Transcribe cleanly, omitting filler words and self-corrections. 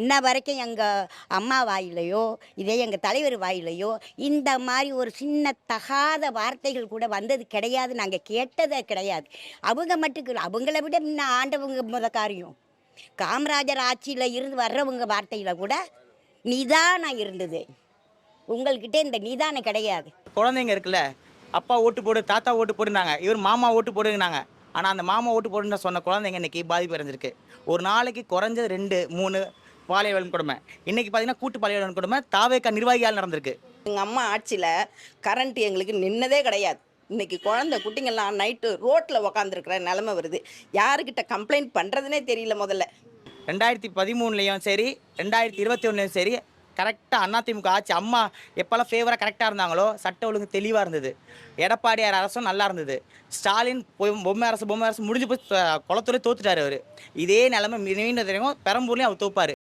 இன்ன வரைக்கும் எங்கள் அம்மா வாயிலையோ இதே எங்கள் தலைவர் வாயிலையோ இந்த மாதிரி ஒரு சின்ன தகாத வார்த்தைகள் கூட வந்தது கிடையாது. நாங்கள் கேட்டதே கிடையாது. அவங்க மட்டும் அவங்கள விட முன்ன ஆண்டவங்க காரியம். காமராஜர் ஆட்சியில் இருந்து வர்றவங்க வார்த்தையில் கூட நிதானம் இருந்தது. உங்கள்கிட்ட இந்த நிதானம் கிடையாது. குழந்தைங்க இருக்குல்ல, அப்பா ஓட்டு போடு, தாத்தா ஓட்டு போடுனாங்க. இவர் மாமா ஓட்டு போடுங்கனாங்க. ஆனா அந்த மாமா ஓட்டு போடுன்னு சொன்ன குழந்தைங்க இன்னைக்கு பாதிப்பு அடைஞ்சிருக்கு. ஒரு நாளைக்கு குறைஞ்சது 2, 3 பாலியல் வன்கொடுமை. இன்னைக்கு பார்த்தீங்கன்னா கூட்டு பாலியல் வன்கொடுமை தாவேகா நிர்வாகியால் நடந்திருக்கு. எங்கள் அம்மா ஆட்சியில் கரண்ட் எங்களுக்கு நின்னதே கிடையாது. இன்னைக்கு குழந்தை குட்டிங்கெல்லாம் நைட்டு ரோட்டில் உக்காந்துருக்குற நிலமை வருது. யாருக்கிட்ட கம்ப்ளைண்ட் பண்ணுறதுனே தெரியல முதல்ல. 2013லயும் சரி, 2021லயும் சரி, கரெக்ட்டா அதிமுக ஆட்சி அம்மா எப்போல்லாம் ஃபேவரா கரெக்ட்டா இருந்தாங்களோ, சட்ட ஒழுங்கு தெளிவா இருந்தது. எடப்பாடியார் அரசும் நல்லா இருந்தது. ஸ்டாலின் பொம்மை அரசு முடிஞ்சு போய் குளத்தூரே தோத்துட்டாரு அவரு. இதே நிலைமை மீண்டும் பெரம்பூர்லயும் அவர் தோப்பாரு.